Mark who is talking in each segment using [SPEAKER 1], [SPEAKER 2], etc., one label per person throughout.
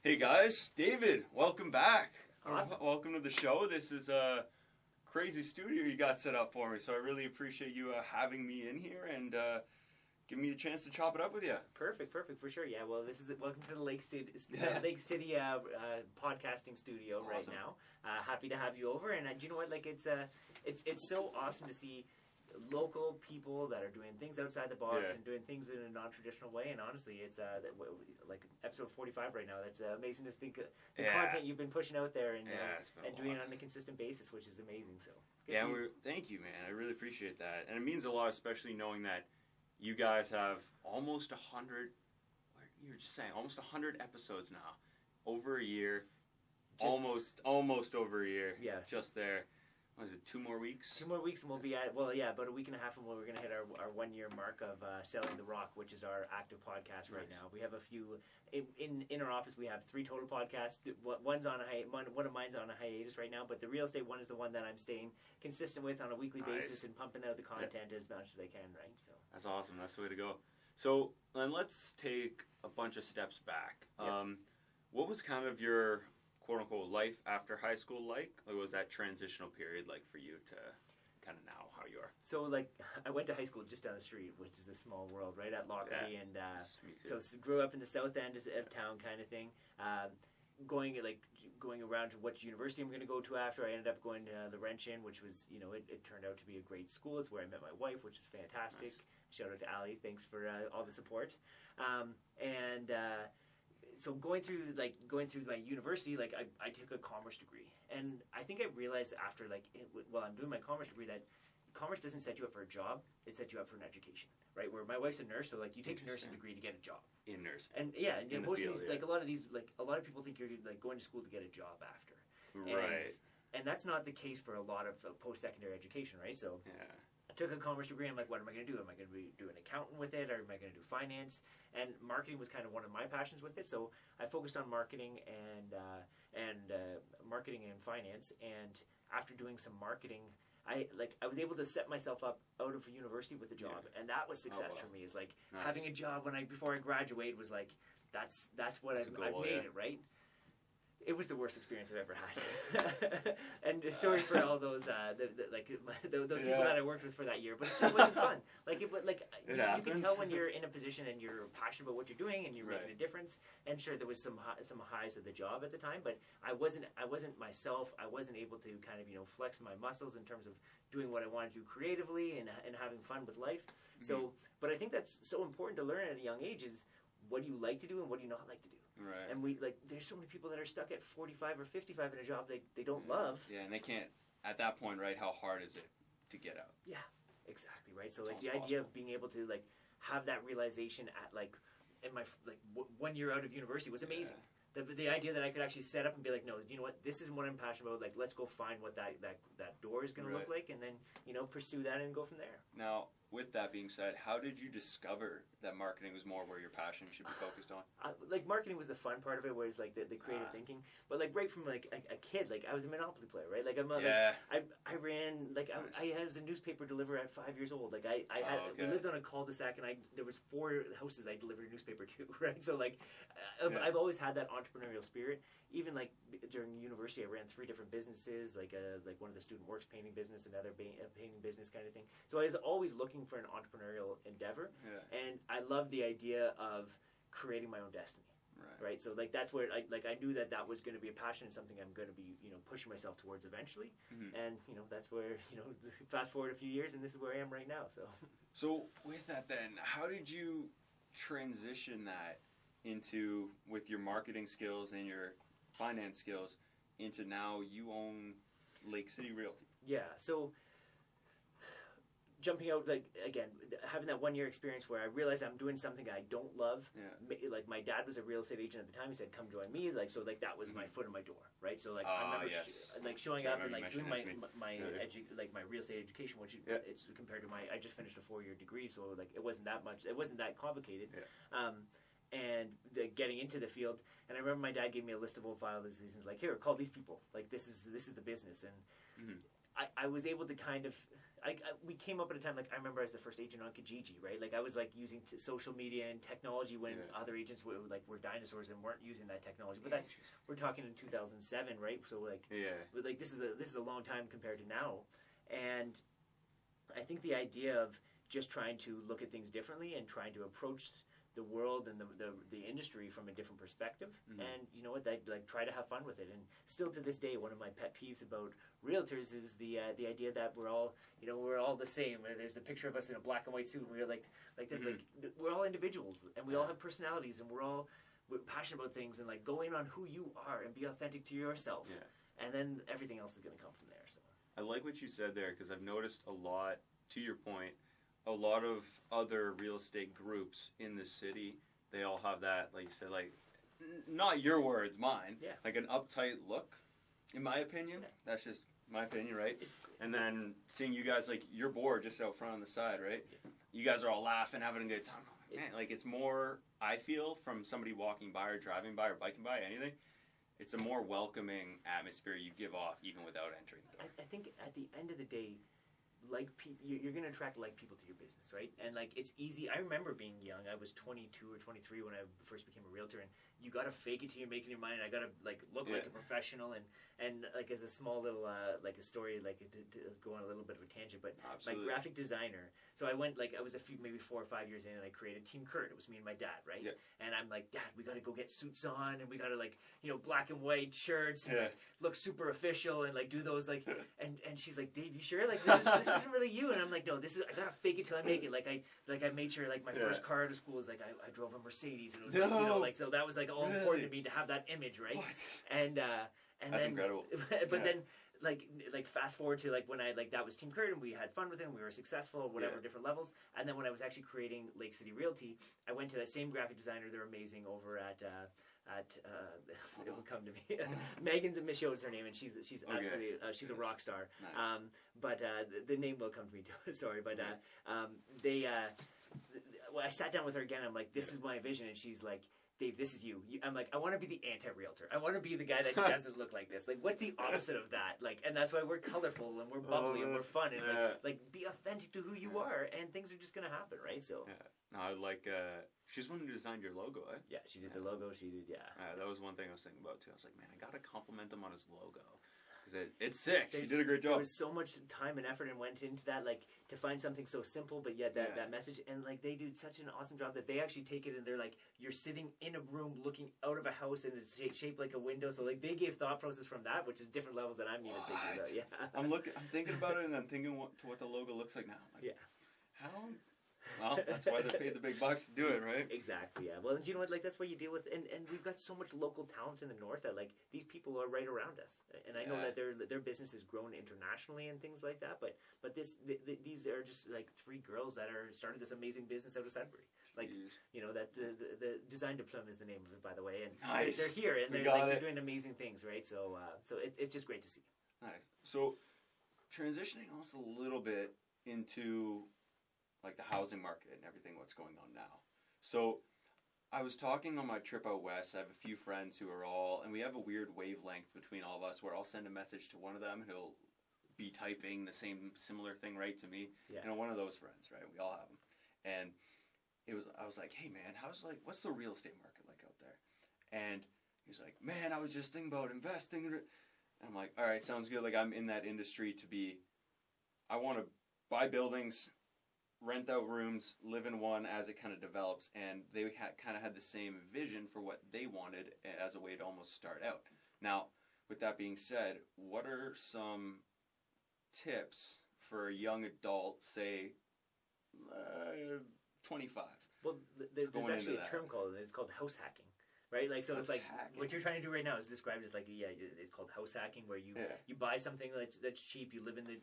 [SPEAKER 1] Hey guys, David, welcome back.
[SPEAKER 2] Awesome.
[SPEAKER 1] Welcome to the show. This is a crazy studio you got set up for me, so I really appreciate you having me in here and giving me the chance to chop it up with you.
[SPEAKER 2] Perfect, for sure. Yeah, well, this is welcome to the Lake City podcasting studio right
[SPEAKER 1] Awesome.
[SPEAKER 2] now. Happy to have you over, and do you know what? Like, it's so awesome to see local people that are doing things outside the box and doing things in a non-traditional way. And honestly, it's like episode 45 right now. That's amazing to think the content you've been pushing out there and doing it on a consistent basis, which is amazing. So
[SPEAKER 1] thank you, man. I really appreciate that, and it means a lot, especially knowing that you guys have almost 100. You were just saying almost 100 episodes now, over a year, almost over a year.
[SPEAKER 2] Yeah,
[SPEAKER 1] just there. What is it, 2 more weeks?
[SPEAKER 2] 2 more weeks and we'll be at, about a week and a half and we're going to hit our 1 year mark of Selling the Rock, which is our active podcast right now. We have a few, in our office we have 3 total podcasts. One's on one of mine's on a hiatus right now, but the real estate one is the one that I'm staying consistent with on a weekly basis and pumping out the content as much as I can, right? So that's
[SPEAKER 1] awesome. That's the way to go. So then let's take a bunch of steps back. What was kind of your quote-unquote life after high school like? Or was that transitional period like for you to kind of now how you are?
[SPEAKER 2] So like I went to high school just down the street, which is a small world, right at Lockerbie, and so grew up in the south end of town kind of thing. Going around to what university I'm going to go to after. I ended up going to the Wrench-In, which was, it turned out to be a great school. It's where I met my wife, which is fantastic. Nice. Shout out to Allie. Thanks for all the support. So going through my university, like I took a commerce degree, and I think I realized after while I'm doing my commerce degree that commerce doesn't set you up for a job; it sets you up for an education, right? Where my wife's a nurse, so like you take a nursing degree to get a job
[SPEAKER 1] in nursing,
[SPEAKER 2] and most of these like a lot of people think you're like going to school to get a job after,
[SPEAKER 1] right?
[SPEAKER 2] And that's not the case for a lot of post-secondary education, right? So I took a commerce degree. I'm like, what am I going to do? Am I going to do an accountant with it, or am I going to do finance? And marketing was kind of one of my passions with it. So I focused on marketing and marketing and finance. And after doing some marketing, I was able to set myself up out of university with a job, and that was success for me. Is like having a job before I graduate was like that's what I've made it, right? It was the worst experience I've ever had, and sorry for all those those people that I worked with for that year. But it just wasn't fun. You can tell when you're in a position and you're passionate about what you're doing and you're making a difference. And sure, there was some highs of the job at the time, but I wasn't myself. I wasn't able to kind of flex my muscles in terms of doing what I wanted to do creatively and having fun with life. Mm-hmm. So, but I think that's so important to learn at a young age is what do you like to do and what do you not like to do.
[SPEAKER 1] Right.
[SPEAKER 2] And there's so many people that are stuck at 45 or 55 in a job they don't love.
[SPEAKER 1] Yeah, and they can't, at that point, right, how hard is it to get out?
[SPEAKER 2] Yeah, exactly, right? So, the idea of being able to, have that realization at, in my, 1 year out of university was amazing. Yeah. The idea that I could actually set up and be like, no, you know what, this isn't what I'm passionate about. Like, let's go find what that door is going to look like and then, pursue that and go from there.
[SPEAKER 1] Now, with that being said, how did you discover that marketing was more where your passion should be focused on?
[SPEAKER 2] Marketing was the fun part of it, where it's the creative thinking. But right from a kid, I was a Monopoly player, right? I ran I was a newspaper deliverer at 5 years old. We lived on a cul-de-sac, and there was 4 houses I delivered a newspaper to, right? So I've always had that entrepreneurial spirit. Even during university, I ran 3 different businesses, one of the student works painting business, another painting business kind of thing. So I was always looking for an entrepreneurial endeavor, and I loved the idea of creating my own destiny. Right. So that's where I knew that was going to be a passion and something I'm going to be pushing myself towards eventually. Mm-hmm. And that's where fast forward a few years and this is where I am right now.
[SPEAKER 1] So with that then, how did you transition that into with your marketing skills and your finance skills into now you own Lake City Realty?
[SPEAKER 2] Yeah. So jumping out, again, having that 1 year experience where I realized I'm doing something I don't love. Yeah. My dad was a real estate agent at the time. He said, "Come join me." That was my foot in my door, right? So I remember showing up and doing my real estate education, which it's compared to I just finished a 4-year degree, so it wasn't that much. It wasn't that complicated. Yeah. And getting into the field, and I remember my dad gave me a list of old file decisions. Here, call these people. This is the business, and I was able to kind of, we came up at a time, like I remember I was the first agent on Kijiji, right? Like I was like using social media and technology when other agents were dinosaurs and weren't using that technology. But that's, we're talking in 2007, right? So like, like this is a long time compared to now. And I think the idea of just trying to look at things differently and trying to approach the world and the industry from a different perspective, and you know what, like try to have fun with it. And still to this day, one of my pet peeves about realtors is the idea that we're all the same. There's the picture of us in a black and white suit, and we're like this, like we're all individuals, and we all have personalities, and we're passionate about things, and like go in on who you are and be authentic to yourself, and then everything else is going to come from there. So
[SPEAKER 1] I like what you said there, because I've noticed a lot, to your point, a lot of other real estate groups in the city, they all have that, like you said, like, not your words, mine, like an uptight look, in my opinion. That's just my opinion, right? And then seeing you guys, like, you're bored just out front on the side, right? You guys are all laughing, having a good time. Man, like, it's more, I feel, from somebody walking by or driving by or biking by, anything, it's a more welcoming atmosphere you give off even without entering the door.
[SPEAKER 2] I think at the end of the day, like people, you're going to attract like people to your business, right? And like it's easy. I remember being young. I was 22 or 23 when I first became a realtor, and you got to fake it till you're making your money. And I got to like look like a professional, and like as a small little like a story, like to go on a little bit of a tangent. But my graphic designer. So I went like I was maybe 4 or 5 years in, and I created Team Kurt. It was me and my dad, right? And I'm like, Dad, we got to go get suits on, and we got to like black and white shirts, and like, look super official, and like do those like. And she's like, Dave, you sure? Like this isn't really you. And I'm like, no, I gotta fake it till I make it. Like I made sure like my first car to school was like I drove a Mercedes, and it was like, like so that was like all important to me to have that image, right? What? And
[SPEAKER 1] that's
[SPEAKER 2] then
[SPEAKER 1] incredible.
[SPEAKER 2] But then like fast forward to like when I like that was Team Kurt, and we had fun with it, and we were successful at whatever different levels. And then when I was actually creating Lake City Realty, I went to that same graphic designer. They're amazing over at it will come to me. Megan's Michaud is her name, and she's absolutely she's a rock star. Nice. But the name will come to me too. Sorry, but when I sat down with her again, I'm like, this is my vision, and she's like, Dave, this is you. I'm like, I want to be the anti-realtor. I want to be the guy that doesn't look like this. Like, what's the opposite of that? Like, and that's why we're colorful and we're bubbly and we're fun and like be authentic to who you are, and things are just gonna happen, right? So.
[SPEAKER 1] No, I like. She's one who designed your logo, eh?
[SPEAKER 2] Yeah, she did the logo. She did,
[SPEAKER 1] that was one thing I was thinking about too. I was like, man, I gotta compliment him on his logo. It's sick. She did a great job.
[SPEAKER 2] There was so much time and effort and went into that, like to find something so simple, but yet that message. And like they do such an awesome job that they actually take it and they're like, you're sitting in a room looking out of a house and it's shaped like a window. So like they gave thought process from that, which is different levels than I'm even thinking about. Yeah.
[SPEAKER 1] I'm thinking about it, and I'm thinking what the logo looks like now. I'm like, how? Well, that's why they paid the big bucks to do it, right?
[SPEAKER 2] Exactly, yeah. Well, you know what? Like, that's what you deal with. And we've got so much local talent in the north that, like, these people are right around us. And I know that their business has grown internationally and things like that. But these are just, like, 3 girls that started this amazing business out of Sudbury. Like, that the Design Diploma is the name of it, by the way. And they're here, and they're doing amazing things, right? So it's just great to see.
[SPEAKER 1] Nice. So, transitioning also a little bit into like the housing market and everything, what's going on now. So I was talking on my trip out west. I have a few friends who are all, and we have a weird wavelength between all of us where I'll send a message to one of them, he'll be typing the similar thing right to me. One of those friends, right? We all have them. And I was like, hey man, what's the real estate market like out there? And he's like, man, I was just thinking about investing in it. And I'm like, all right, sounds good. Like I'm in that industry I want to buy buildings, rent out rooms, live in one as it kind of develops, and they kind of had the same vision for what they wanted as a way to almost start out. Now, with that being said, what are some tips for a young adult, say, 25?
[SPEAKER 2] Well, there's actually a term it's called house hacking. Right, like so, it's like what you're trying to do right now is described as like it's called house hacking, where you buy something that's cheap, you live in the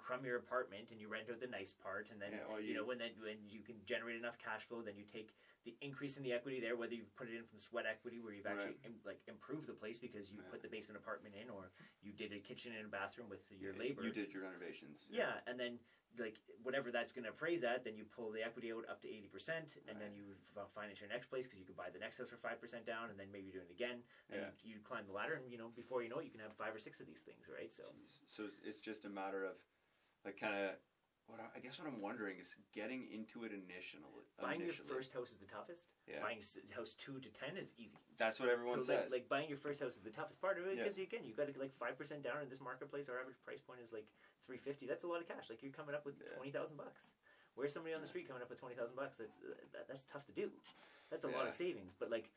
[SPEAKER 2] crummier apartment, and you rent out the nice part, and then when you can generate enough cash flow, then you take the increase in the equity there, whether you put it in from sweat equity, where you've actually improved the place because you put the basement apartment in, or you did a kitchen and a bathroom with your labor.
[SPEAKER 1] You did your renovations.
[SPEAKER 2] Yeah, and then like whatever that's going to appraise at, then you pull the equity out up to 80%, and then you finance your next place because you could buy the next house for 5% down, and then maybe do it again, and you climb the ladder, and before you know it, you can have 5 or 6 of these things, right? So
[SPEAKER 1] it's just a matter of like kind of I guess what I'm wondering is getting into it initially.
[SPEAKER 2] Buying your first house is the toughest. Yeah. Buying house 2 to 10 is easy.
[SPEAKER 1] That's what everyone says.
[SPEAKER 2] Like buying your first house is the toughest part of it because again, you got to like 5% down in this marketplace. Our average price point is like $350. That's a lot of cash. Like you're coming up with $20,000. Where's somebody on the street coming up with $20,000? That's tough to do. That's a lot of savings. But like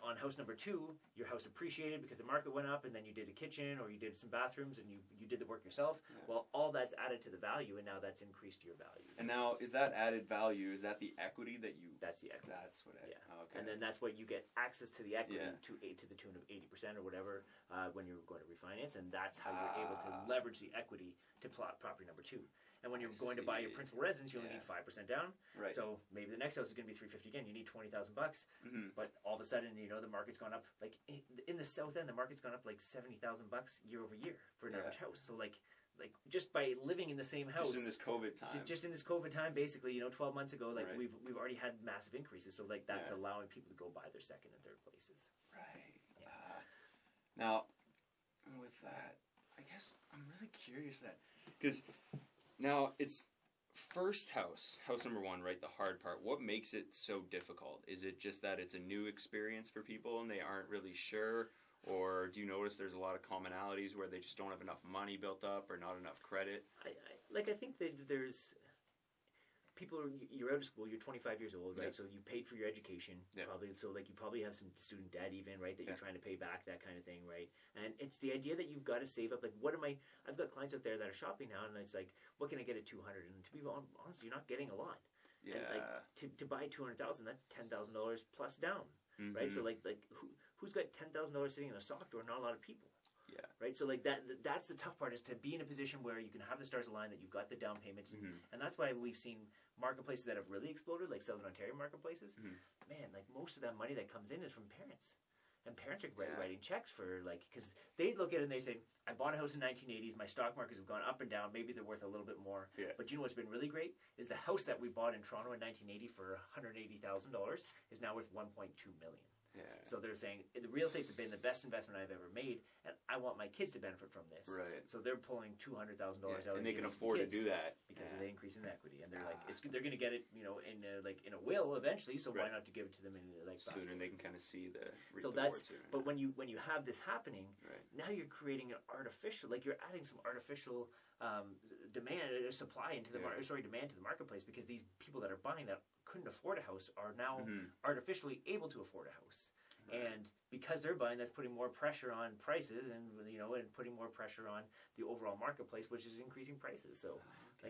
[SPEAKER 2] on house number 2, your house appreciated because the market went up, and then you did a kitchen or you did some bathrooms, and you did the work yourself. Well, all that's added to the value, and now that's increased your value.
[SPEAKER 1] And now, is that added value? Is that the equity that you?
[SPEAKER 2] That's the equity.
[SPEAKER 1] That's what.
[SPEAKER 2] Okay. And then that's what you get access to the equity to the tune of 80% or whatever when you're going to refinance, and that's how you're able to leverage the equity to plot property number 2. And when you're going to buy your principal residence, you only need 5% down. Right. So maybe the next house is going to be $350 again. You need $20,000, but all of a sudden, the market's gone up. Like in the South End, the market's gone up like $70,000 year over year for an average house. So like just by living in the same house,
[SPEAKER 1] just in this COVID time,
[SPEAKER 2] just in this COVID time, basically, 12 months ago, like we've already had massive increases. So like that's allowing people to go buy their second and third places.
[SPEAKER 1] Right. Now, with that, I guess I'm really curious because. Now, it's first house number 1, right? The hard part. What makes it so difficult? Is it just that it's a new experience for people and they aren't really sure? Or do you notice there's a lot of commonalities where they just don't have enough money built up or not enough credit?
[SPEAKER 2] I think that there's people, you're out of school, you're 25 years old, right? So you paid for your education, probably. So like you probably have some student debt even, right? That you're trying to pay back, that kind of thing, right? And it's the idea that you've got to save up. Like, I've got clients out there that are shopping now, and it's like, what can I get at 200? And to be honest, you're not getting a lot. Yeah. And like to buy 200,000, that's $10,000 plus down, right? So like who's got $10,000 sitting in a sock drawer? Not a lot of people. Yeah. Right. So like that's the tough part, is to be in a position where you can have the stars align, that you've got the down payments, and that's why we've seen marketplaces that have really exploded, like Southern Ontario marketplaces. Man, like most of that money that comes in is from parents, and parents are writing checks for because they look at it and they say, I bought a house in the 1980s. My stock markets have gone up and down. Maybe they're worth a little bit more. Yeah. But you know what's been really great is the house that we bought in Toronto in 1980 for $180,000 is now worth $1.2 million. Yeah. So they're saying the real estate's been the best investment I've ever made, and I want my kids to benefit from this. Right. So they're pulling $200,000 out,
[SPEAKER 1] and they can afford to do that
[SPEAKER 2] because of the increase in equity. And they're like, they're going to get it, in a will eventually. So why not to give it to them in
[SPEAKER 1] sooner? And they can kind of see the
[SPEAKER 2] sooner. But when you have this happening, now you're creating an artificial, you're adding some artificial demand supply into the demand to the marketplace, because these people that are buying that couldn't afford a house are now artificially able to afford a house. And because they're buying, that's putting more pressure on prices, and and putting more pressure on the overall marketplace, which is increasing prices. So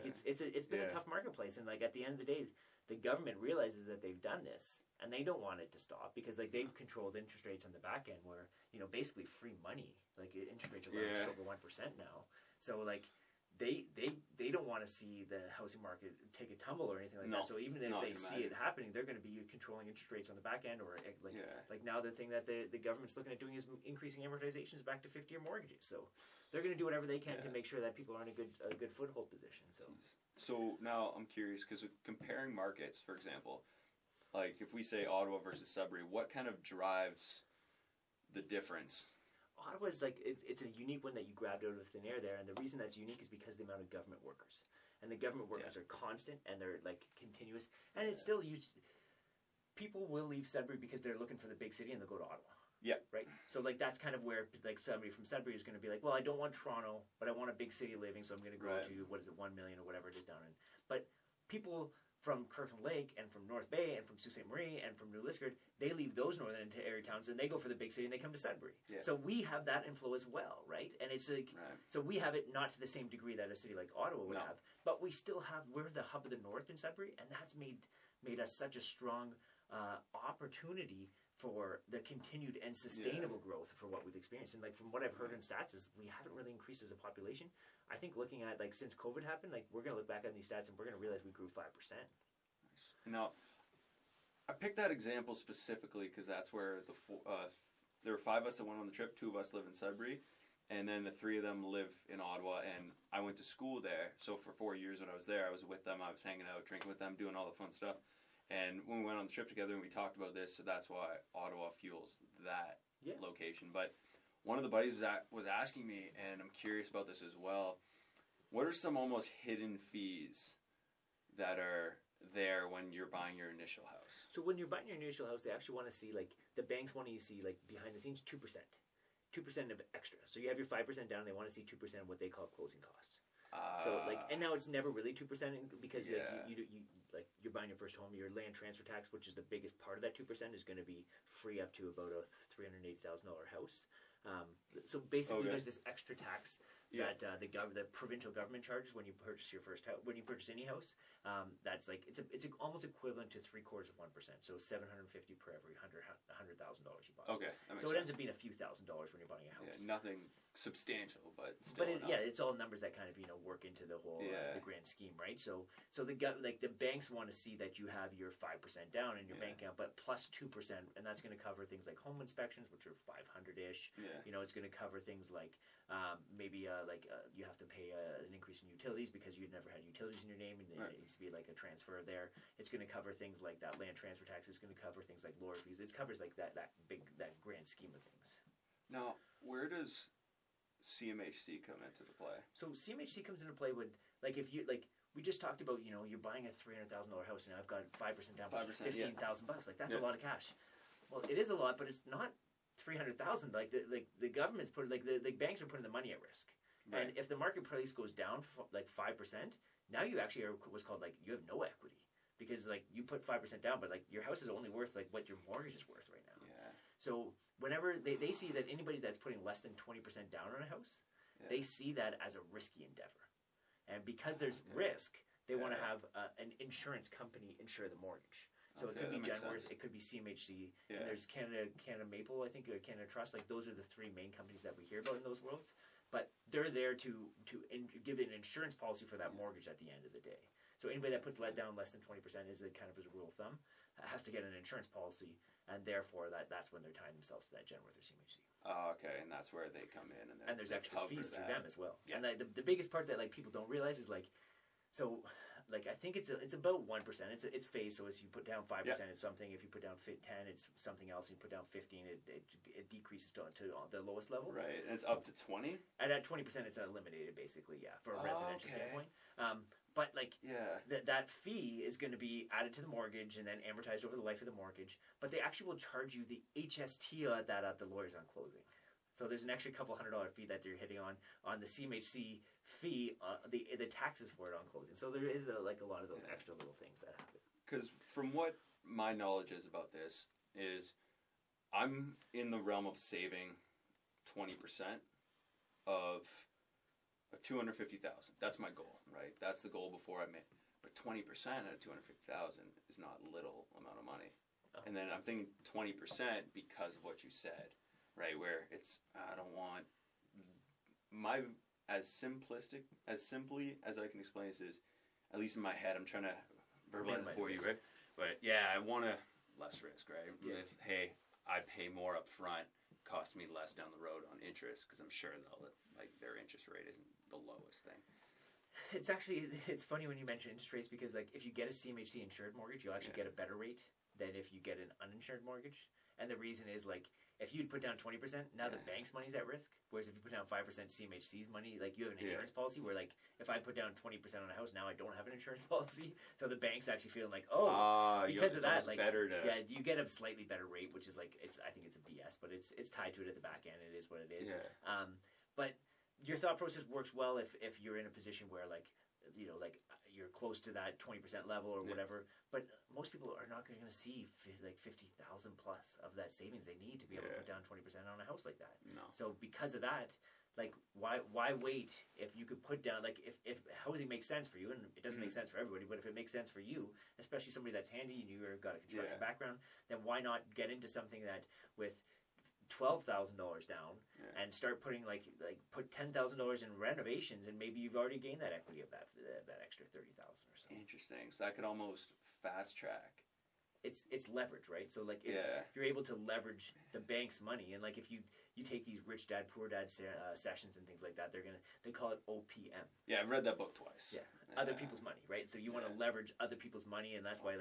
[SPEAKER 2] it's been a tough marketplace, and at the end of the day, the government realizes that they've done this, and they don't want it to stop, because they've controlled interest rates on the back end, where basically free money, interest rates are just over 1% now. So they don't want to see the housing market take a tumble or anything like that. So even if they see it happening, they're going to be controlling interest rates on the back end, or now the thing that the government's looking at doing is increasing amortizations back to 50-year mortgages. So they're going to do whatever they can to make sure that people are in a good foothold position.
[SPEAKER 1] So now I'm curious, because comparing markets, for example, if we say Ottawa versus Sudbury, what kind of drives the difference?
[SPEAKER 2] Ottawa is it's a unique one that you grabbed out of thin air there, and the reason that's unique is because of the amount of government workers, and the government workers are constant, and they're continuous, and it's still people will leave Sudbury because they're looking for the big city, and they'll go to Ottawa. Yeah. Right. So that's kind of where somebody from Sudbury is going to be well, I don't want Toronto, but I want a big city living, so I'm going to go to 1 million or whatever it is down in. But people from Kirkland Lake and from North Bay and from Sault Ste. Marie and from New Liskeard, they leave those northern area towns and they go for the big city and they come to Sudbury. Yeah. So we have that inflow as well, right? And it's so we have it not to the same degree that a city like Ottawa would have, but we still we're the hub of the north in Sudbury, and that's made us such a strong opportunity for the continued and sustainable growth for what we've experienced. And from what I've heard in stats is we haven't really increased as a population. I think looking at since COVID happened, we're going to look back on these stats and we're going to realize we grew 5%.
[SPEAKER 1] Nice. Now, I picked that example specifically because that's where there were 5 of us that went on the trip. 2 of us live in Sudbury, and then the 3 of them live in Ottawa, and I went to school there. So for 4 years when I was there, I was with them. I was hanging out, drinking with them, doing all the fun stuff. And when we went on the trip together and we talked about this, so that's why Ottawa fuels that location. But one of the buddies was asking me, and I'm curious about this as well, what are some almost hidden fees that are there when you're buying your initial house?
[SPEAKER 2] So when you're buying your initial house, they actually want to see, like, the banks want you to see, like, behind the scenes, 2%. 2% of extra. So you have your 5% down, they want to see 2% of what they call closing costs. So, like, and now it's never really 2% because you like, you're buying your first home, your land transfer tax, which is the biggest part of that 2%, is going to be free up to about a $380,000 house. So basically, there's this extra tax that the provincial government charges when you purchase your first house. When you purchase any house, that's like it's almost equivalent to 0.75%. So $750 per every $100,000 you buy.
[SPEAKER 1] Okay,
[SPEAKER 2] so it ends up being a few $1,000s when you're buying a house.
[SPEAKER 1] Yeah, nothing substantial, but still
[SPEAKER 2] it's all numbers that kind of work into the whole the grand scheme, right? So the banks want to see that you have your 5% down in your bank account, but plus 2%, and that's going to cover things like home inspections, which are $500-ish. Yeah. It's going to cover things like maybe you have to pay an increase in utilities because you'd never had utilities in your name, and it needs to be like a transfer there. It's going to cover things like that land transfer tax. It's going to cover things like lawyer fees. It covers like that grand scheme of things.
[SPEAKER 1] Now, where does Cmhc come into the play?
[SPEAKER 2] So Cmhc comes into play when, like, if you we just talked about, you're buying a $300,000 house and I've got 5% down, $15,000. Like, that's a lot of cash. Well, it is a lot, but it's not $300,000. Like the government's the banks are putting the money at risk. Right. And if the market price goes down like 5%, now you actually are what's called you have no equity because like you put 5% down, but like your house is only worth like what your mortgage is worth right now. Yeah. So whenever they see that anybody that's putting less than 20% down on a house, they see that as a risky endeavor. And because there's risk, they want to have an insurance company insure the mortgage. So it could be Genworth, it could be Cmhc, and there's Canada Maple, I think, or Canada Trust. Like, those are the 3 main companies that we hear about in those worlds. But they're there to give an insurance policy for that mortgage at the end of the day. So anybody that puts down less than 20% is a kind of as a rule of thumb, has to get an insurance policy, and therefore that's when they're tying themselves to that Genworth or Cmhc.
[SPEAKER 1] Oh, okay, and that's where they come in, and
[SPEAKER 2] there's extra fees through them as well. Yeah. And the biggest part that people don't realize is I think it's about 1%. It's phased. So as you put down 5%, it's something. If you put down 10, it's something else. You put down 15, it decreases to the lowest level.
[SPEAKER 1] Right, and it's up to 20.
[SPEAKER 2] And at 20%, it's eliminated basically. Yeah, for a residential standpoint. But that fee is going to be added to the mortgage and then amortized over the life of the mortgage. But they actually will charge you the HST that the lawyers on closing. So there's an extra couple $100 fee that they're hitting on the Cmhc fee, the taxes for it on closing. So there is a lot of those extra little things that happen.
[SPEAKER 1] Because from what my knowledge is about this is, I'm in the realm of saving 20% of $250,000. That's my goal, right? That's the goal before I make. But 20% of $250,000 is not a little amount of money. Oh. And then I'm thinking 20% because of what you said. Right, where it's, I don't want as simply as I can explain this is, at least in my head, I'm trying to verbalize it for you, right? But yeah, I want less risk, right? Yeah. If, hey, I pay more up front, costs me less down the road on interest, because I'm sure their interest rate isn't the lowest thing.
[SPEAKER 2] It's funny when you mention interest rates, because if you get a Cmhc insured mortgage, you'll actually get a better rate than if you get an uninsured mortgage. And the reason is if you'd put down 20%, now the bank's money's at risk. Whereas if you put down 5% Cmhc's money, you have an insurance policy where if I put down 20% on a house, now I don't have an insurance policy. So the bank's actually feeling because of that, you get a slightly better rate, which is I think it's a BS, but it's tied to it at the back end. It is what it is. Yeah. But your thought process works well if you're in a position where you're close to that 20% level or whatever, but most people are not going to see 50,000 plus of that savings they need to be able to put down 20% on a house like that. No. So because of that, why wait if you could put down if housing makes sense for you, and it doesn't make sense for everybody, but if it makes sense for you, especially somebody that's handy and you've got a construction background, then why not get into something that with $12,000 down and start putting put $10,000 in renovations, and maybe you've already gained that equity of that extra $30,000 or so.
[SPEAKER 1] Interesting. So that could almost fast track
[SPEAKER 2] it's leverage, right? So like you're able to leverage the bank's money, and like if you take these rich dad poor dad sessions and things like that, they call it OPM.
[SPEAKER 1] Yeah, I've read that book twice.
[SPEAKER 2] Yeah, other people's money, right? So you want to leverage other people's money, and that's why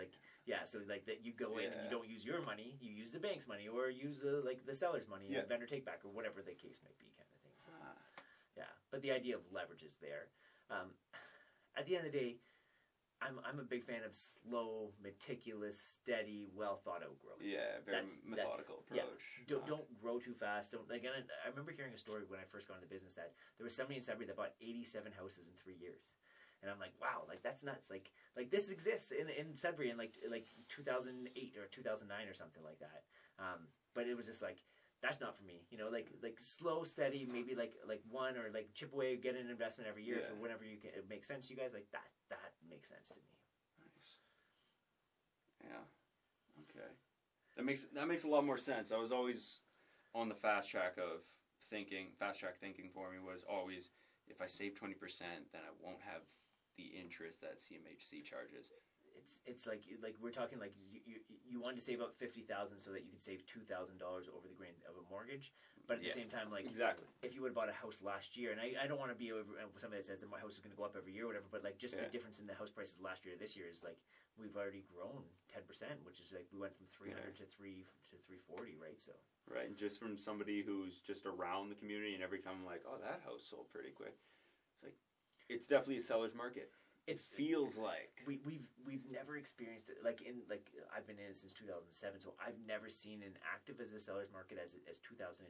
[SPEAKER 2] so like that you go in and you don't use your money, you use the bank's money, or use like the seller's money, vendor take back, or whatever the case might be, kind of thing. So but the idea of leverage is there. At the end of the day, I'm a big fan of slow, meticulous, steady, well thought out growth.
[SPEAKER 1] Yeah, very methodical approach.
[SPEAKER 2] Yeah. Don't grow too fast. Don't like. And I remember hearing a story when I first got into business that there was somebody in Sudbury that bought 87 houses in 3 years, and I'm like, wow, like that's nuts. Like this exists in Sudbury in like 2008 or 2009 or something like that. But it was just like, that's not for me, you know, like slow, steady, maybe like one or like chip away, get an investment every year for whenever you can. It makes sense to you guys. Like that makes sense to me.
[SPEAKER 1] Nice. Yeah. Okay. That makes a lot more sense. I was always on the fast track thinking for me was always, if I save 20%, then I won't have the interest that CMHC charges.
[SPEAKER 2] It's like we're talking like you wanted to save up $50,000 so that you could save $2,000 over the grain of a mortgage, but at the same time, like
[SPEAKER 1] exactly,
[SPEAKER 2] if you would have bought a house last year, and I don't want to be somebody that says that my house is going to go up every year or whatever, but like just the difference in the house prices last year to this year is like we've already grown 10%, which is like we went from 300 to 340, right? So
[SPEAKER 1] right, and just from somebody who's just around the community, and every time I'm like, oh, that house sold pretty quick. It's like it's definitely a seller's market. It feels like
[SPEAKER 2] we've never experienced it like I've been in it since 2007, so I've never seen an active as a seller's market as 2020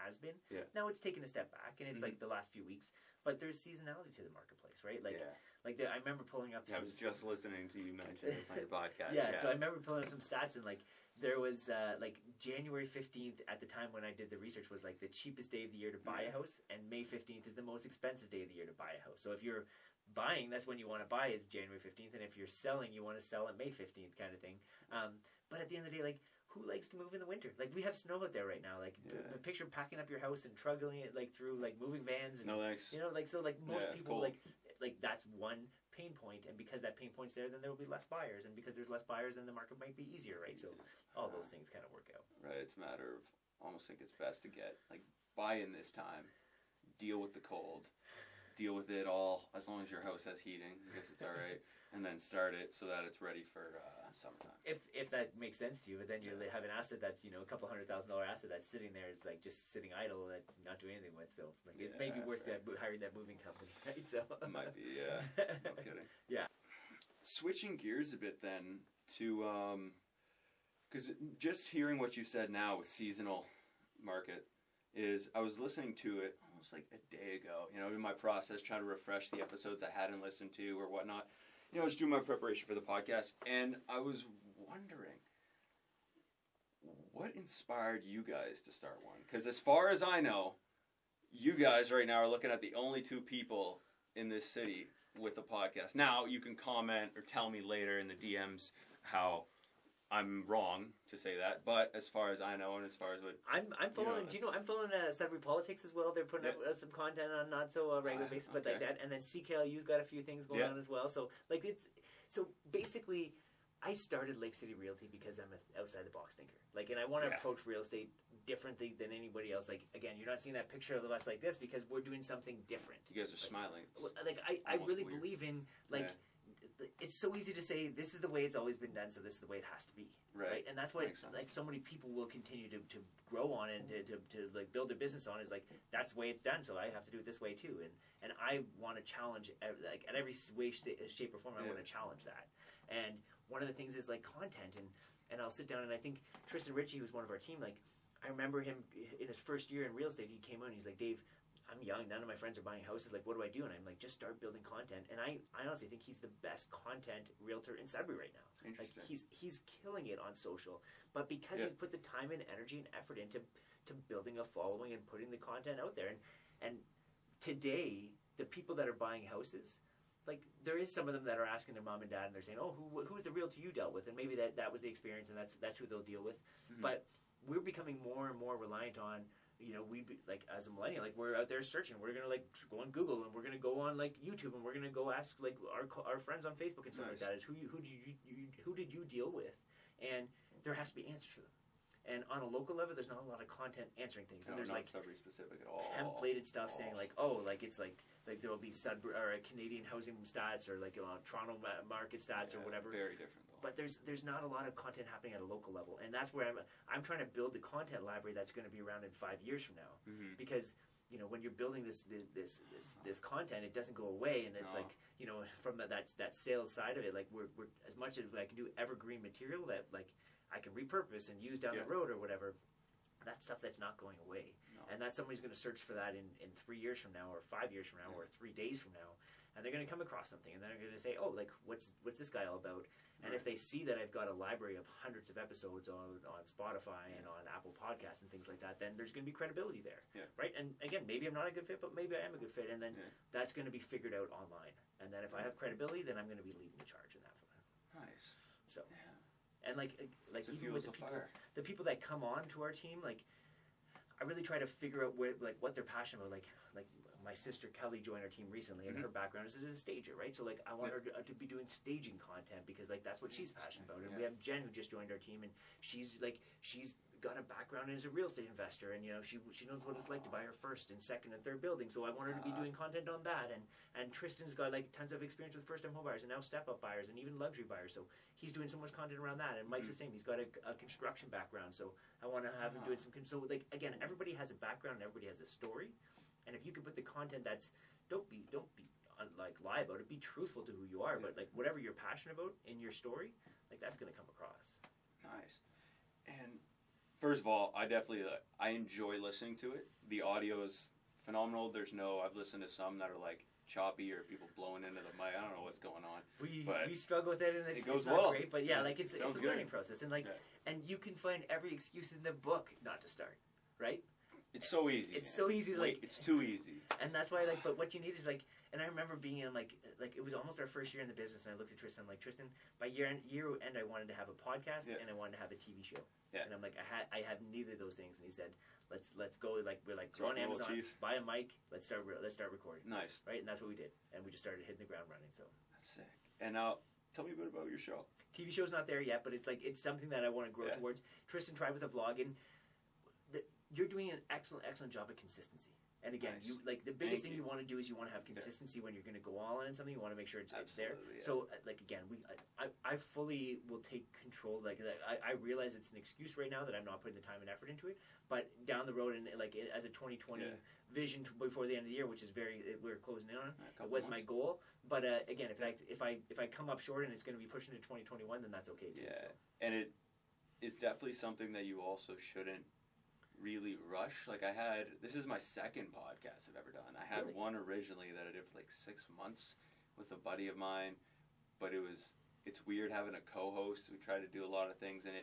[SPEAKER 2] has been.
[SPEAKER 1] Yeah.
[SPEAKER 2] Now it's taken a step back, and it's like the last few weeks, but there's seasonality to the marketplace, right? Like I remember pulling up.
[SPEAKER 1] I was just listening to you mention this on your podcast.
[SPEAKER 2] So I remember pulling up some stats, and like there was like January 15th at the time when I did the research was like the cheapest day of the year to buy a house, and May 15th is the most expensive day of the year to buy a house. So if you're buying, that's when you want to buy is January 15th, and if you're selling, you want to sell at May 15th, kind of thing. But at the end of the day, like, who likes to move in the winter? Like, we have snow out there right now. Like, picture packing up your house and trudging it like through like moving vans and
[SPEAKER 1] thanks.
[SPEAKER 2] You know, like so like most people like that's one pain point, and because that pain point's there, then there will be less buyers, and because there's less buyers, then the market might be easier, right? So all those things kind of work out.
[SPEAKER 1] Right. It's a matter of almost think it's best to get like buy in this time, deal with the cold. Deal with it all as long as your house has heating. I guess it's all right, and then start it so that it's ready for summertime.
[SPEAKER 2] If that makes sense to you, but then you have an asset that's a couple $100,000 asset that's sitting there is like just sitting idle that you're not doing anything with. So like it may be worth hiring that moving company, right? So
[SPEAKER 1] it might be, no kidding.
[SPEAKER 2] Yeah.
[SPEAKER 1] Switching gears a bit then to because just hearing what you said now with seasonal market is I was listening to it almost like a day ago, in my process, trying to refresh the episodes I hadn't listened to or whatnot. I was doing my preparation for the podcast, and I was wondering, what inspired you guys to start one? Because as far as I know, you guys right now are looking at the only two people in this city with a podcast. Now, you can comment or tell me later in the DMs how I'm wrong to say that, but as far as I know, and as far as what
[SPEAKER 2] I'm following, I'm following Sudbury Politics as well. They're putting up some content on not so regular basis, but like that, and then CKLU's got a few things going on as well. So like so basically, I started Lake City Realty because I'm an outside the box thinker. Like, and I want to approach real estate differently than anybody else. Like, again, you're not seeing that picture of us like this because we're doing something different.
[SPEAKER 1] You guys are smiling.
[SPEAKER 2] Like I really believe in like. Yeah. It's so easy to say this is the way it's always been done, so this is the way it has to be, right? And that's why like so many people will continue to grow on and to like build their business on is like that's the way it's done, so I have to do it this way too. And I want to challenge like at every way, shape, or form. I want to challenge that. And one of the things is like content, and I'll sit down and I think Tristan Ritchie, who's one of our team, like I remember him in his first year in real estate. He came on, he's like, Dave, I'm young, none of my friends are buying houses, like what do I do? And I'm like, just start building content. And I honestly think he's the best content realtor in Sudbury right now. Like he's killing it on social, but because he's put the time and energy and effort into building a following and putting the content out there. And today, the people that are buying houses, like there is some of them that are asking their mom and dad and they're saying, oh, who's the realtor you dealt with? And maybe that was the experience and that's who they'll deal with. Mm-hmm. But we're becoming more and more reliant on like as a millennial, like we're out there searching. We're gonna like go on Google and we're gonna go on like YouTube and we're gonna go ask like our friends on Facebook and stuff like that. Is who did you deal with, and there has to be answers for them. And on a local level, there's not a lot of content answering things. And there's
[SPEAKER 1] not
[SPEAKER 2] like
[SPEAKER 1] Sudbury specific at all.
[SPEAKER 2] Templated stuff saying like, oh, like it's like there will be Sudbury or Canadian housing stats or like Toronto market stats or whatever.
[SPEAKER 1] Very different though.
[SPEAKER 2] But there's not a lot of content happening at a local level, and that's where I'm trying to build the content library that's going to be around in 5 years from now, because when you're building this content, it doesn't go away, and it's like from that sales side of it, like we're as much as I can do evergreen material that like I can repurpose and use down the road or whatever. That's stuff that's not going away, and that somebody's going to search for that in 3 years from now, or 5 years from now, or 3 days from now, and they're going to come across something, and they're going to say, oh, like what's this guy all about? And if they see that I've got a library of hundreds of episodes on Spotify and on Apple Podcasts and things like that, then there's going to be credibility there, right? And again, maybe I'm not a good fit, but maybe I am a good fit, and then that's going to be figured out online. And then if I have credibility, then I'm going to be leading the charge in that.
[SPEAKER 1] Nice.
[SPEAKER 2] So, and like even with the people that come on to our team, like I really try to figure out what they're passionate about, like my sister Kelly joined our team recently, and her background is as a stager, right? So like I want her to be doing staging content because like that's what she's passionate about. And we have Jen who just joined our team, and she's got a background as a real estate investor, and she knows what it's like to buy her first and second and third building. So I want her to be doing content on that. And Tristan's got like tons of experience with first time home buyers and now step up buyers and even luxury buyers. So he's doing so much content around that. And Mike's the same. He's got a construction background. So I want to have him doing some. So like again, everybody has a background and everybody has a story. And if you can put the content that's don't be like lie about it, be truthful to who you are, but like whatever you're passionate about in your story, like that's going to come across.
[SPEAKER 1] Nice. And first of all, I definitely I enjoy listening to it. The audio is phenomenal. I've listened to some that are like choppy or people blowing into the mic. I don't know what's going on.
[SPEAKER 2] We struggle with it, and it goes not great. But yeah, like it's a learning process, and and you can find every excuse in the book not to start, right?
[SPEAKER 1] It's so easy.
[SPEAKER 2] It's so easy.
[SPEAKER 1] It's too easy.
[SPEAKER 2] And that's why, but what you need is and I remember being in like it was almost our first year in the business, and I looked at Tristan. I'm like, Tristan, by year end, I wanted to have a podcast and I wanted to have a TV show. Yeah. And I'm like, I have neither of those things. And he said, let's go. Like we're like go on Amazon, buy a mic, let's start recording.
[SPEAKER 1] Nice.
[SPEAKER 2] Right, and that's what we did, and we just started hitting the ground running. So
[SPEAKER 1] that's sick. And now tell me a bit about your show.
[SPEAKER 2] TV show's not there yet, but it's something that I want to grow towards. Tristan tried with a vlog, and you're doing an excellent job of consistency. And again, you like the biggest thing you want to do is you want to have consistency when you're going to go all in something. You want to make sure it's there. Yeah. So like again, I fully will take control. Like I realize it's an excuse right now that I'm not putting the time and effort into it. But down the road, and like as a 2020 vision before the end of the year, which is we're closing in on, it was my goal. But again, if I come up short and it's going to be pushing to 2021, then that's okay too.
[SPEAKER 1] Yeah, so. And it is definitely something that you also shouldn't really rush. Like this is my second podcast I've ever done. I had one originally that I did for like 6 months with a buddy of mine, but it's weird having a co-host who tried to do a lot of things, and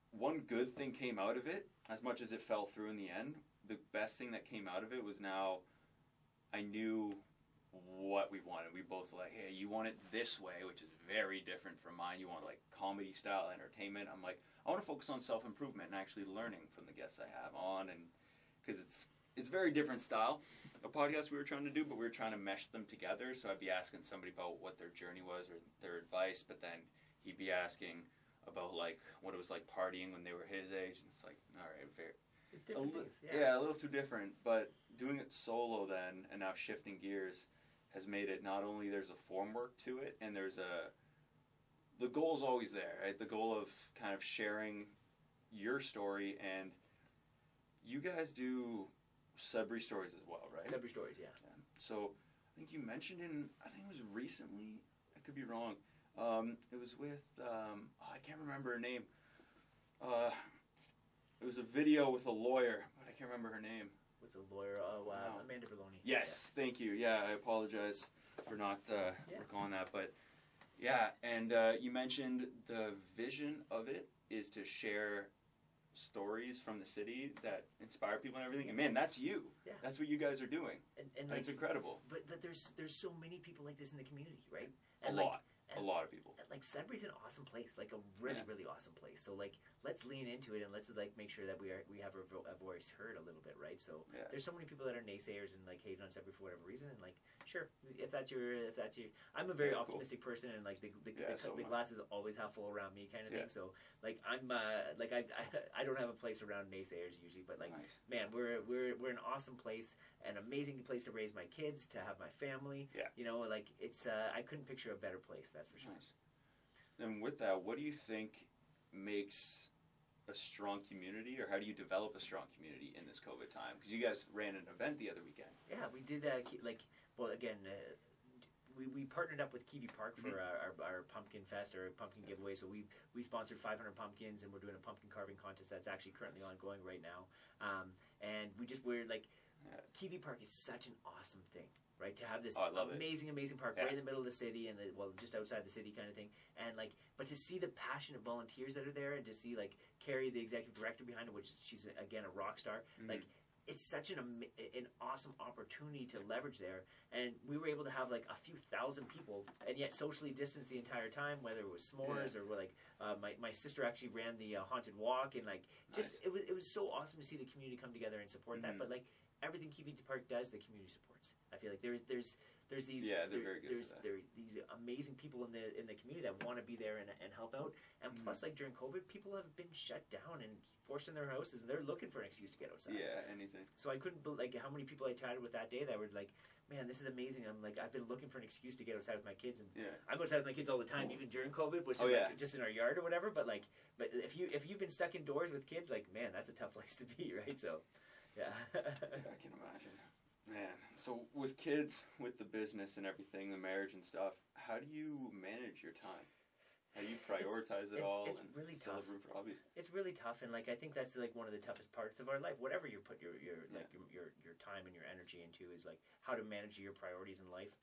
[SPEAKER 1] one good thing came out of it, as much as it fell through in the end. The best thing that came out of it was now I knew what we wanted. We both were like, hey, you want it this way, which is very different from mine. You want like comedy style entertainment. I'm like, I want to focus on self-improvement and actually learning from the guests I have on, and because it's very different style of podcast we were trying to do, but we were trying to mesh them together. So I'd be asking somebody about what their journey was or their advice, but then he'd be asking about like what it was like partying when they were his age, and it's like, all right,
[SPEAKER 2] it's different things.
[SPEAKER 1] Yeah, a little too different. But doing it solo then, and now shifting gears, has made it not only there's a form work to it, and the goal is always there, right? The goal of kind of sharing your story, and you guys do Sudbury stories as well, right?
[SPEAKER 2] Sudbury stories, yeah.
[SPEAKER 1] So I think you mentioned I think it was recently, I could be wrong, it was with, I can't remember her name. It was a video with a lawyer, but I can't remember her name.
[SPEAKER 2] With a lawyer, Amanda Berloni.
[SPEAKER 1] Yes, thank you. Yeah, I apologize for not recalling that, but and you mentioned the vision of it is to share stories from the city that inspire people and everything. And man, that's you. Yeah. That's what you guys are doing. And it's incredible.
[SPEAKER 2] But there's so many people like this in the community, right?
[SPEAKER 1] And a lot. a lot of people.
[SPEAKER 2] Like Sudbury's an awesome place, like a really really awesome place. So like let's lean into it and let's like make sure that we have our voice heard a little bit, right? So there's so many people that are naysayers and like hating on Sudbury for whatever reason, and like sure if that's your I'm a very optimistic person, and like the glass is always half full around me kind of thing. So like I'm like I don't have a place around naysayers usually, but like man, we're an awesome place, an amazing place to raise my kids, to have my family. You know, like it's I couldn't picture a better place, that's for sure.
[SPEAKER 1] And with that, what do you think makes a strong community, or how do you develop a strong community in this COVID time? Because you guys ran an event the other weekend.
[SPEAKER 2] Yeah, we did. We partnered up with Kiwi Park for our pumpkin fest or pumpkin giveaway. So we sponsored 500 pumpkins, and we're doing a pumpkin carving contest that's actually currently ongoing right now. And we're like, Kiwi Park is such an awesome thing. Right, to have this amazing park right in the middle of the city, and just outside the city kind of thing, and like, but to see the passionate volunteers that are there, and to see like Carrie, the executive director behind it, which she's again a rock star, like it's such an awesome opportunity to leverage there, and we were able to have like a few thousand people, and yet socially distanced the entire time, whether it was s'mores or like my sister actually ran the haunted walk, and like just it was so awesome to see the community come together and support that, but like. Everything Kiwi Park does, the community supports. I feel like there's these
[SPEAKER 1] they're very good
[SPEAKER 2] there these amazing people in the community that want to be there and help out. And plus, like during COVID, people have been shut down and forced in their houses, and they're looking for an excuse to get outside.
[SPEAKER 1] Yeah, anything.
[SPEAKER 2] So I couldn't like how many people I chatted with that day that were like, man, this is amazing. I'm like, I've been looking for an excuse to get outside with my kids, and I go outside with my kids all the time, even during COVID, which is like, just in our yard or whatever. But if you've been stuck indoors with kids, like man, that's a tough place to be, right? So. Yeah.
[SPEAKER 1] I can imagine. Man, so with kids, with the business and everything, the marriage and stuff, how do you manage your time? How do you prioritize it all?
[SPEAKER 2] It's really tough.
[SPEAKER 1] Have room for hobbies?
[SPEAKER 2] It's really tough, and like I think that's like one of the toughest parts of our life. Whatever you put your time and your energy into is like how to manage your priorities in life.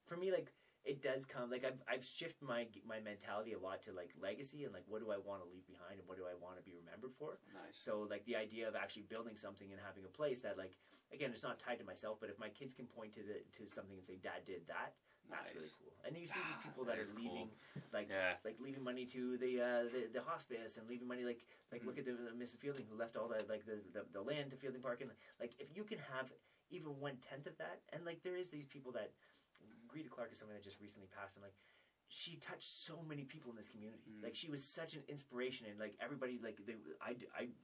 [SPEAKER 2] For me, like. It does come like I've shifted my mentality a lot to like legacy and like what do I want to leave behind and what do I want to be remembered for.
[SPEAKER 1] Nice.
[SPEAKER 2] So like the idea of actually building something and having a place that like again it's not tied to myself, but if my kids can point to something and say Dad did that, that's really cool. And you see these people that are leaving like leaving money to the hospice and leaving money like look at the Mrs. Fielding who left all the land to Fielding Park, and like if you can have even 1/10 of that, and like there is these people that. Greta Clark is something that just recently passed, and like she touched so many people in this community. Like she was such an inspiration, and like everybody I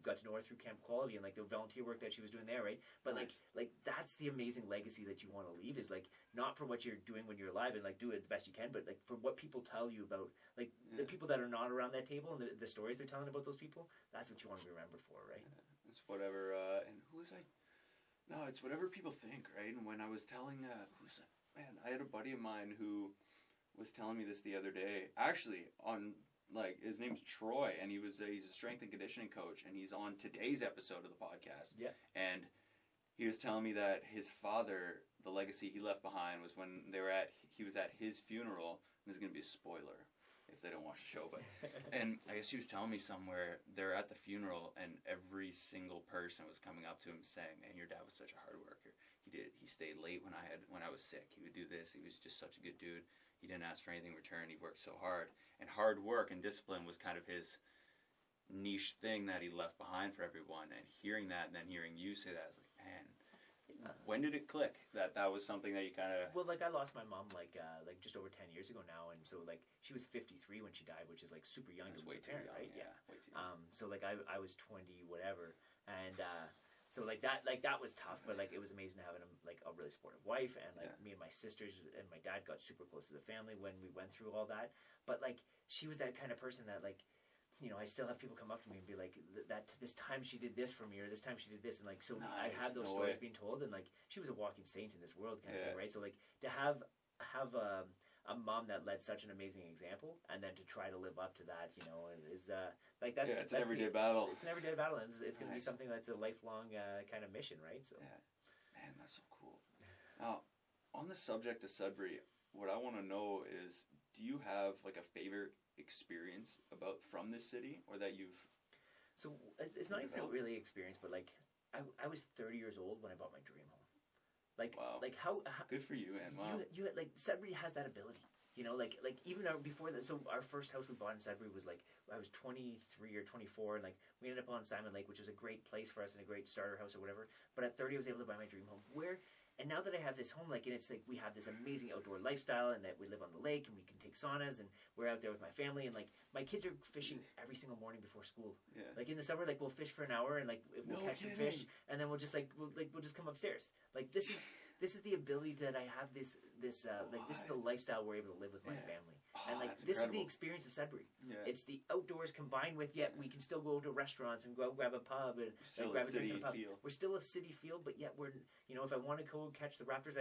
[SPEAKER 2] got to know her through Camp Quality and like the volunteer work that she was doing there, right? But like that's the amazing legacy that you want to leave, is like not for what you're doing when you're alive and like do it the best you can, but like for what people tell you about like the people that are not around that table and the stories they're telling about those people. That's what you want to be remembered for, right?
[SPEAKER 1] It's whatever. And who was I? No, it's whatever people think, right? And when I was telling man, I had a buddy of mine who was telling me this the other day. Actually, on like his name's Troy, and he's a strength and conditioning coach, and he's on today's episode of the podcast.
[SPEAKER 2] Yeah.
[SPEAKER 1] And he was telling me that his father, the legacy he left behind was when he was at his funeral. This is gonna be a spoiler if they don't watch the show, but and I guess he was telling me somewhere they're at the funeral, and every single person was coming up to him saying, "Man, your dad was such a hard worker. He stayed late when I was sick. He would do this. He was just such a good dude. He didn't ask for anything in return. He worked so hard." And hard work and discipline was kind of his niche thing that he left behind for everyone. And hearing that, and then hearing you say that, I was like, man, when did it click that was something that you kind of...
[SPEAKER 2] Well, like I lost my mom like just over 10 years ago now, and so like she was 53 when she died, which is like super young to lose a parent, right?
[SPEAKER 1] Yeah. Way too young.
[SPEAKER 2] So like I was 20 whatever, and so like that was tough, but like it was amazing having a really supportive wife, and like me and my sisters and my dad got super close to the family when we went through all that. But like she was that kind of person that like, you know, I still have people come up to me and be like, that this time she did this for me, or this time she did this, and like so I have those stories being told, and like she was a walking saint in this world kind of thing, right? So like to have a mom that led such an amazing example, and then to try to live up to that, you know, is like that's
[SPEAKER 1] it's an everyday battle.
[SPEAKER 2] It's an everyday battle, and it's going to be something that's a lifelong kind of mission, right? So,
[SPEAKER 1] man, that's so cool. Now, on the subject of Sudbury, what I want to know is, do you have like a favorite experience from this city, or that you've?
[SPEAKER 2] So it's not even really experience, but like I was 30 years old when I bought my dream home. Like,
[SPEAKER 1] wow.
[SPEAKER 2] Like how
[SPEAKER 1] good for you, man. Wow.
[SPEAKER 2] You like Sudbury has that ability. You know, like even before that. So our first house we bought in Sudbury was like I was 23 or 24, and like we ended up on Simon Lake, which was a great place for us and a great starter house or whatever. But at 30, I was able to buy my dream home. And now that I have this home, like, and it's like we have this amazing outdoor lifestyle, and that we live on the lake, and we can take saunas, and we're out there with my family, and like my kids are fishing every single morning before school.
[SPEAKER 1] Yeah.
[SPEAKER 2] Like in the summer, like we'll fish for an hour, and like we'll catch some fish, and then we'll just we'll just come upstairs. Like this is the ability that I have. This is the lifestyle we're able to live with my family. And like this is the experience of Sudbury. Yeah. It's the outdoors combined with, yet we can still go to restaurants and go grab a pub and grab a drink in a pub. We're still a city feel, but yet we're, you know, if I want to go catch the Raptors,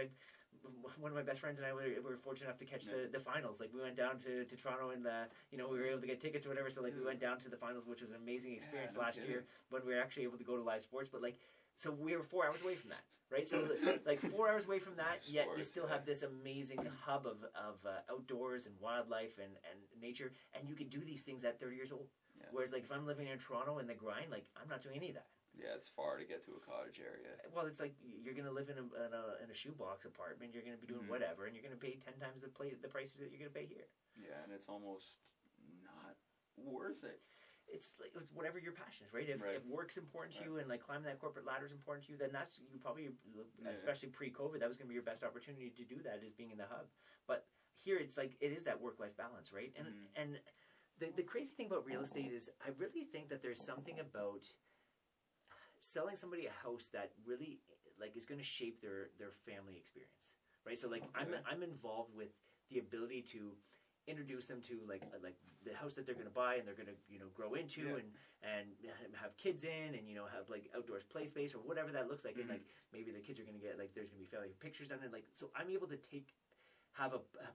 [SPEAKER 2] one of my best friends and I were fortunate enough to catch the finals. Like we went down to Toronto, and you know, we were able to get tickets or whatever. So like we went down to the finals, which was an amazing experience last year when we were actually able to go to live sports. But like, so we were 4 hours away from that, right? So like 4 hours away from that, yet you still have this amazing hub of outdoors and wildlife and nature, and you can do these things at 30 years old. Yeah. Whereas like if I'm living in Toronto in the grind, like I'm not doing any of that.
[SPEAKER 1] Yeah, it's far to get to a cottage area.
[SPEAKER 2] Well, it's like you're going to live in a shoebox apartment. You're going to be doing whatever, and you're going to pay 10 times the prices that you're going to pay here. Yeah, and it's almost not worth it. It's like whatever your passion is, right? If work's important to you and like climbing that corporate ladder is important to you, then that's you probably, especially pre-COVID, that was going to be your best opportunity to do that, is being in the hub. But here, it's like it is that work-life balance, right? And the crazy thing about real estate is, I really think that there's something about selling somebody a house that really like is going to shape their family experience, right? So like I'm involved with the ability to introduce them to like the house that they're going to buy, and they're going to, you know, grow into and have kids in, and, you know, have like outdoors play space or whatever that looks like. And like maybe the kids are going to get like there's going to be family pictures done, and like so I'm able to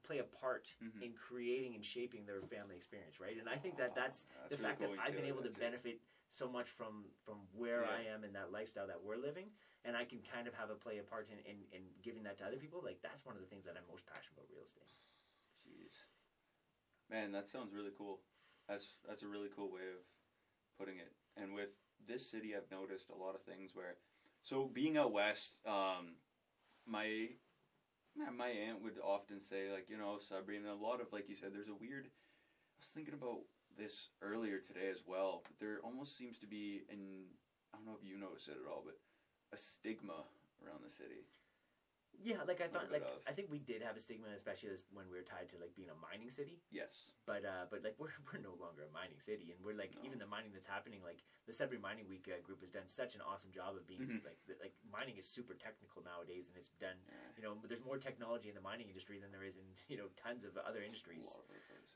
[SPEAKER 2] play a part in creating and shaping their family experience, right? And I think that's the fact that I've been able to benefit so much from where I am in that lifestyle that we're living, and I can kind of play a part in giving that to other people. Like that's one of the things that I'm most passionate about real estate. Jeez. Man, that sounds really cool. That's a really cool way of putting it. And with this city, I've noticed a lot of things where, so being out west, my aunt would often say, like, you know, Sudbury, and a lot of, like you said, there's a weird, I was thinking about this earlier today as well, but there almost seems to be, I don't know if you notice it at all, but a stigma around the city. Yeah, like I thought, like I think we did have a stigma, especially when we were tied to like being a mining city. Yes. But like we're no longer a mining city, and we're like even the mining that's happening, like the Sudbury Mining Week group has done such an awesome job of being like mining is super technical nowadays, and it's done. You know, there's more technology in the mining industry than there is in, you know, tons of other industries.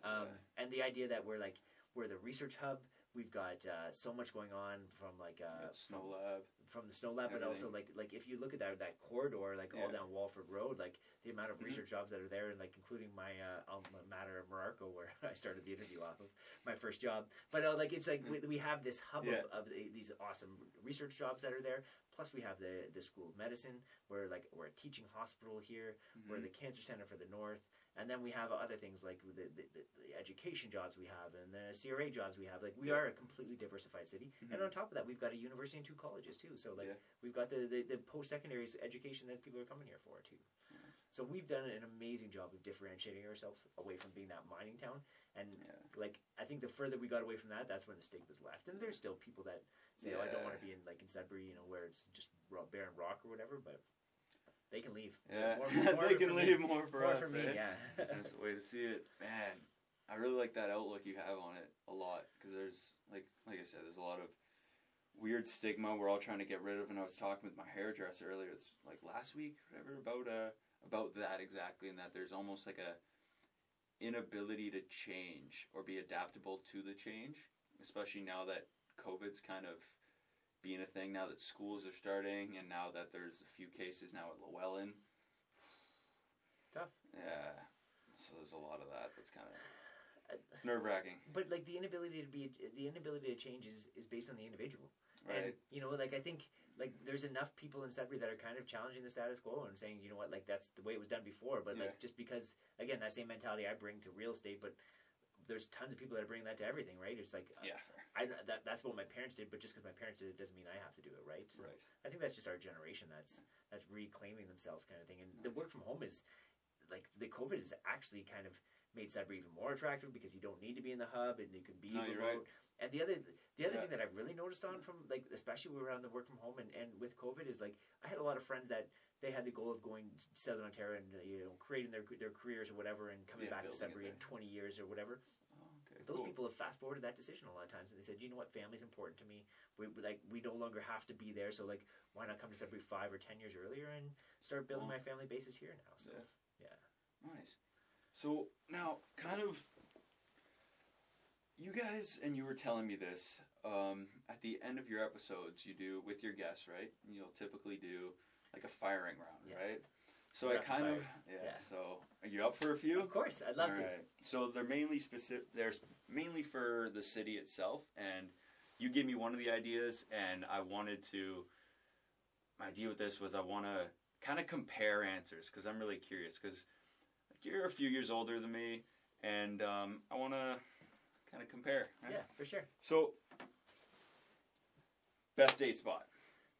[SPEAKER 2] And the idea that we're the research hub. We've got so much going on from like snow lab. From the snow lab, but also like if you look at that corridor, like all down Walford Road, like the amount of research jobs that are there, and like including my alma mater of Morocco, where I started the interview off of my first job. But like it's like we have this hub of these awesome research jobs that are there. Plus we have the School of Medicine, where like we're a teaching hospital here. We're the Cancer Center for the North. And then we have other things like the education jobs we have, and the CRA jobs we have. Like we are a completely diversified city, and on top of that, we've got a university and 2 colleges too. So like we've got the post-secondary education that people are coming here for too. So we've done an amazing job of differentiating ourselves away from being that mining town. And like I think the further we got away from that, that's when the stigma's left. And there's still people that say, "Oh, I don't want to be in Sudbury, you know, where it's just barren rock or whatever," but they can leave. Yeah, more they can leave more for us. For me, That's the way to see it. Man, I really like that outlook you have on it a lot, because there's, like I said, there's a lot of weird stigma we're all trying to get rid of, and I was talking with my hairdresser earlier, it's like last week, whatever, about that exactly, and that there's almost like a inability to change or be adaptable to the change, especially now that COVID's kind of being a thing, now that schools are starting, and now that there's a few cases now at Llewellyn. Tough. Yeah. So there's a lot of that. That's kind of it's nerve-wracking. But like the inability to change is based on the individual. Right. And you know, like I think like there's enough people in Sudbury that are kind of challenging the status quo and saying, you know what, like that's the way it was done before. But like just because, again, that same mentality I bring to real estate, but there's tons of people that are bringing that to everything, right? It's like, that's what my parents did, but just because my parents did it doesn't mean I have to do it, right? So I think that's just our generation that's reclaiming themselves kind of thing. And the work from home is, like, the COVID is actually kind of made Sudbury even more attractive because you don't need to be in the hub and you can be
[SPEAKER 1] you're
[SPEAKER 2] remote.
[SPEAKER 1] right.
[SPEAKER 2] And the other thing that I've really noticed on from like especially around the work from home and with COVID is like I had a lot of friends that they had the goal of going to Southern Ontario and creating their careers or whatever and coming back to Sudbury in 20 years or whatever. Those people have fast forwarded that decision a lot of times, and they said, you know what, family's important to me. We no longer have to be there, so like why not come to Sudbury 5 or 10 years earlier and start building my family bases here now? So yeah.
[SPEAKER 1] Nice. So now, kind of, you guys, and you were telling me this, at the end of your episodes, you do, with your guests, right? You'll typically do, like, a firing round, right? So I kind of, so are you up for a few?
[SPEAKER 2] Of course, I'd love to.
[SPEAKER 1] So they're mainly mainly for the city itself, and you gave me one of the ideas, and my idea with this was I want to kind of compare answers, because I'm really curious, because you're a few years older than me, and I want to kind of compare. Right?
[SPEAKER 2] Yeah, for sure.
[SPEAKER 1] So, best date spot.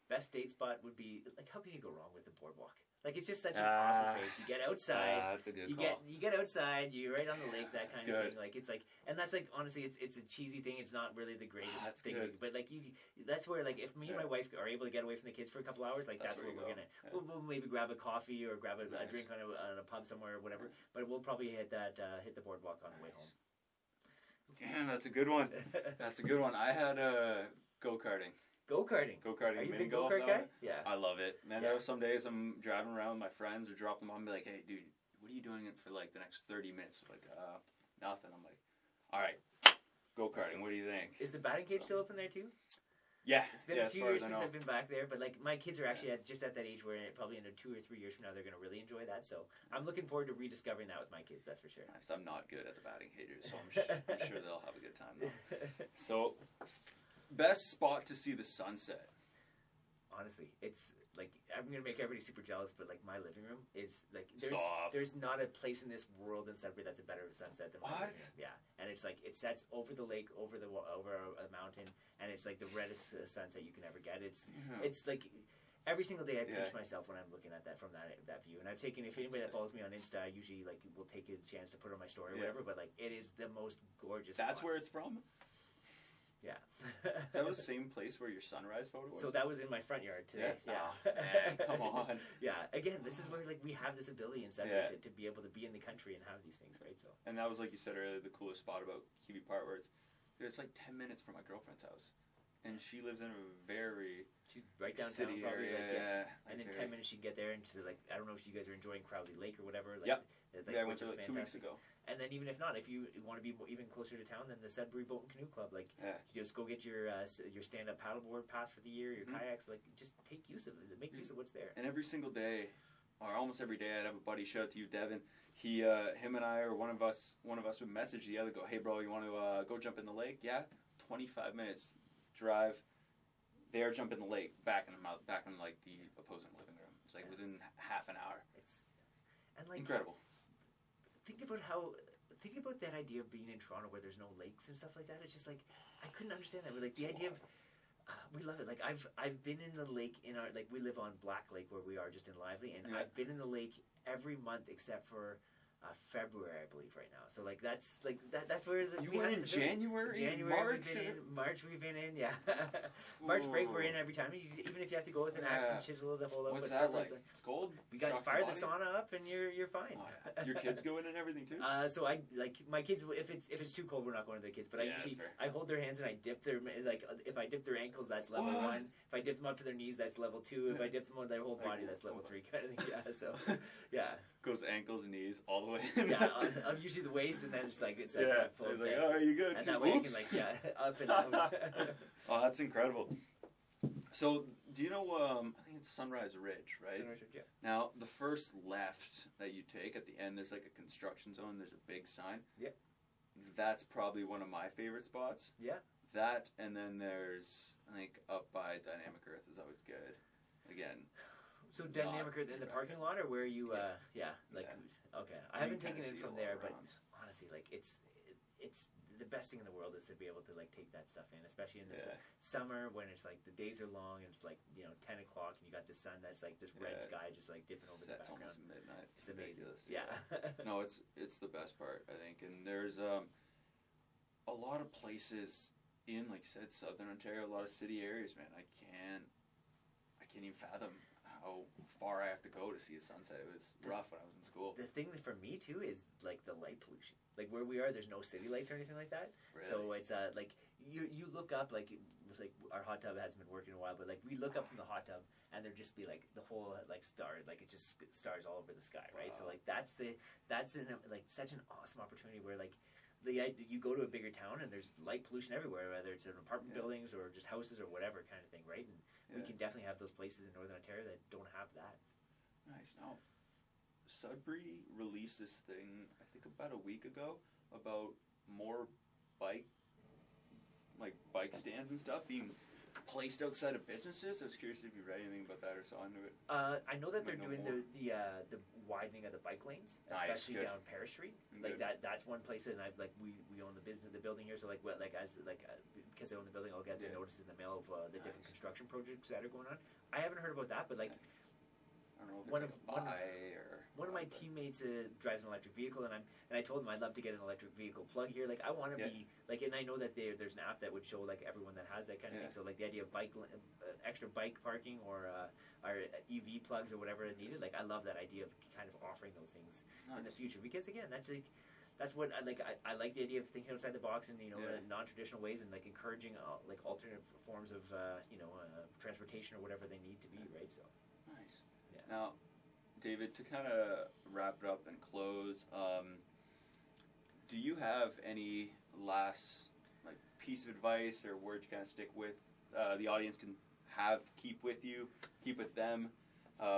[SPEAKER 2] Best date spot would be, like, how can you go wrong with the boardwalk? Like, it's just such an awesome space. You get outside.
[SPEAKER 1] That's a good call.
[SPEAKER 2] You get outside. You're right on the lake. That kind of thing. Like it's like, and that's like honestly, it's a cheesy thing. It's not really the greatest thing.
[SPEAKER 1] Good.
[SPEAKER 2] But like that's where like if me and my wife are able to get away from the kids for a couple hours, like that's where we're gonna. Yeah. We'll maybe grab a coffee or grab a drink on a pub somewhere or whatever. But we'll probably hit the boardwalk on the way home.
[SPEAKER 1] Damn, that's a good one. That's a good one. I had go-karting.
[SPEAKER 2] Go-karting.
[SPEAKER 1] Go-karting.
[SPEAKER 2] Are you a
[SPEAKER 1] mini
[SPEAKER 2] big go-kart guy? Yeah.
[SPEAKER 1] I love it. Man, there were some days I'm driving around with my friends or drop them off and be like, hey, dude, what are you doing for like the next 30 minutes? Like, nothing. I'm like, all right, go-karting. What do you think?
[SPEAKER 2] Is the batting cage still open there too?
[SPEAKER 1] Yeah.
[SPEAKER 2] It's been a few years since I've been back there, but like my kids are actually just at that age where probably in 2 or 3 years from now they're going to really enjoy that. So I'm looking forward to rediscovering that with my kids. That's for sure.
[SPEAKER 1] Nice. I'm not good at the batting cages, so I'm sure they'll have a good time though. So, best spot to see the sunset.
[SPEAKER 2] Honestly, it's like I'm gonna make everybody super jealous, but like my living room is like
[SPEAKER 1] Stop.
[SPEAKER 2] there's not a place in this world in Sudbury that's a better sunset than my living room. Yeah, and it's like it sets over the lake, over a mountain, and it's like the reddest sunset you can ever get. It's like every single day I pinch myself when I'm looking at that from that view. And I've taken, if anybody that follows me on Insta, I usually like will take a chance to put on my story or whatever. But like it is the most gorgeous.
[SPEAKER 1] That's
[SPEAKER 2] spot.
[SPEAKER 1] where it's from.
[SPEAKER 2] Yeah.
[SPEAKER 1] That was the same place where your sunrise photo was?
[SPEAKER 2] So that was in my front yard today. Yeah.
[SPEAKER 1] Oh, man, come on.
[SPEAKER 2] Yeah. Again, this is where like we have this ability in Sudbury to be able to be in the country and have these things, right? So.
[SPEAKER 1] And that was, like you said earlier, the coolest spot about Kiwi Park, where it's like 10 minutes from my girlfriend's house. And she lives in a very...
[SPEAKER 2] She's right downtown,
[SPEAKER 1] city
[SPEAKER 2] probably.
[SPEAKER 1] Area,
[SPEAKER 2] and in 10 minutes she can get there. And she's like, I don't know if you guys are enjoying Crowley Lake or whatever. Like,
[SPEAKER 1] yep.
[SPEAKER 2] Like,
[SPEAKER 1] I went there like 2 weeks ago.
[SPEAKER 2] And then even if not, if you want to be even closer to town, then the Sudbury Boat and Canoe Club, like you just go get your stand-up paddleboard pass for the year, your kayaks, like just take use of it, make use of what's there.
[SPEAKER 1] And every single day, or almost every day, I'd have a buddy. Shout out to you, Devin. Him and I, or one of us would message the other, go, hey bro, you want to go jump in the lake? Yeah, 25 minutes drive. There, jump in the lake, back in like the opposing living room. It's like within half an hour.
[SPEAKER 2] And like
[SPEAKER 1] incredible.
[SPEAKER 2] Think about that idea of being in Toronto where there's no lakes and stuff like that. It's just like I couldn't understand that. But like the idea of we love it. Like I've been in the lake in our like we live on Black Lake where we are just in Lively, and I've been in the lake every month except for February, I believe, right now. So like that's where
[SPEAKER 1] you went in January,
[SPEAKER 2] March we've been in, yeah. March break we're in every time. Even if you have to go with an axe and chisel the whole.
[SPEAKER 1] What's that like? Cold?
[SPEAKER 2] We got fire the sauna up and you're fine.
[SPEAKER 1] Your kids go in and everything too.
[SPEAKER 2] So I like my kids. If it's too cold, we're not going to the kids. But I usually I hold their hands and I dip their like if I dip their ankles, that's level 1. If I dip them up to their knees, that's level 2. If I dip them on their whole body, that's level 3 kind of thing. Yeah. So yeah.
[SPEAKER 1] Goes ankles and knees all the way.
[SPEAKER 2] Yeah, usually the waist, and then it's like
[SPEAKER 1] full like, oh, are you good?
[SPEAKER 2] And that way you can like up and out.
[SPEAKER 1] Oh, that's incredible. So, do you know? I think it's Sunrise Ridge, right?
[SPEAKER 2] Sunrise Ridge, yeah.
[SPEAKER 1] Now, the first left that you take at the end, there's like a construction zone. There's a big sign.
[SPEAKER 2] Yeah.
[SPEAKER 1] That's probably one of my favorite spots.
[SPEAKER 2] Yeah.
[SPEAKER 1] That, and then there's I think up by Dynamic Earth is always good. Again.
[SPEAKER 2] So Dynamic Earth in the parking lot, or where you? Okay. I haven't taken it from there, but honestly, like it's the best thing in the world is to be able to like take that stuff in, especially in the summer when it's like the days are long and it's like 10 o'clock and you got got the sun that's like this red sky just like dipping over the background.
[SPEAKER 1] Almost midnight.
[SPEAKER 2] It's amazing.
[SPEAKER 1] Yeah. No, it's the best part, I think. And there's a lot of places in, like you said, Southern Ontario, a lot of city areas, man. I can't even fathom how far I have to go to see a sunset. It was rough when I was in school.
[SPEAKER 2] The thing for me too is like the light pollution. Like where we are, there's no city lights or anything like that.
[SPEAKER 1] Really?
[SPEAKER 2] So it's like you look up like our hot tub hasn't been working in a while, but like we look up from the hot tub and there'd just be like the whole like star, like it just stars all over the sky, right?
[SPEAKER 1] Wow.
[SPEAKER 2] So like that's like such an awesome opportunity where like you go to a bigger town and there's light pollution everywhere, whether it's in apartment buildings or just houses or whatever kind of thing, right? And we can definitely have those places in Northern Ontario that don't have that.
[SPEAKER 1] Nice. Now, Sudbury released this thing, I think about a week ago, about more bike stands and stuff being placed outside of businesses. I was curious if you read anything about that or saw into it.
[SPEAKER 2] I know that they're doing the widening of the bike lanes, especially down Paris Street. Like that's one place that we own the building here. So because I own the building, I'll get the notices in the mail of the different construction projects that are going on. I haven't heard about that, but like.
[SPEAKER 1] I don't know if it's
[SPEAKER 2] one of my teammates drives an electric vehicle, and I told him I'd love to get an electric vehicle plug here. Like I want to be like, and I know that there's an app that would show like everyone that has that kind of thing. So like the idea of extra bike parking or EV plugs or whatever is needed. Like I love that idea of kind of offering those things in the future, because again, that's what I like. I like the idea of thinking outside the box and non-traditional ways, and like encouraging like alternate forms of transportation or whatever they need to be, right? So
[SPEAKER 1] nice. Now, David, to kind of wrap it up and close, do you have any last piece of advice or word you kind of stick with the audience can keep with them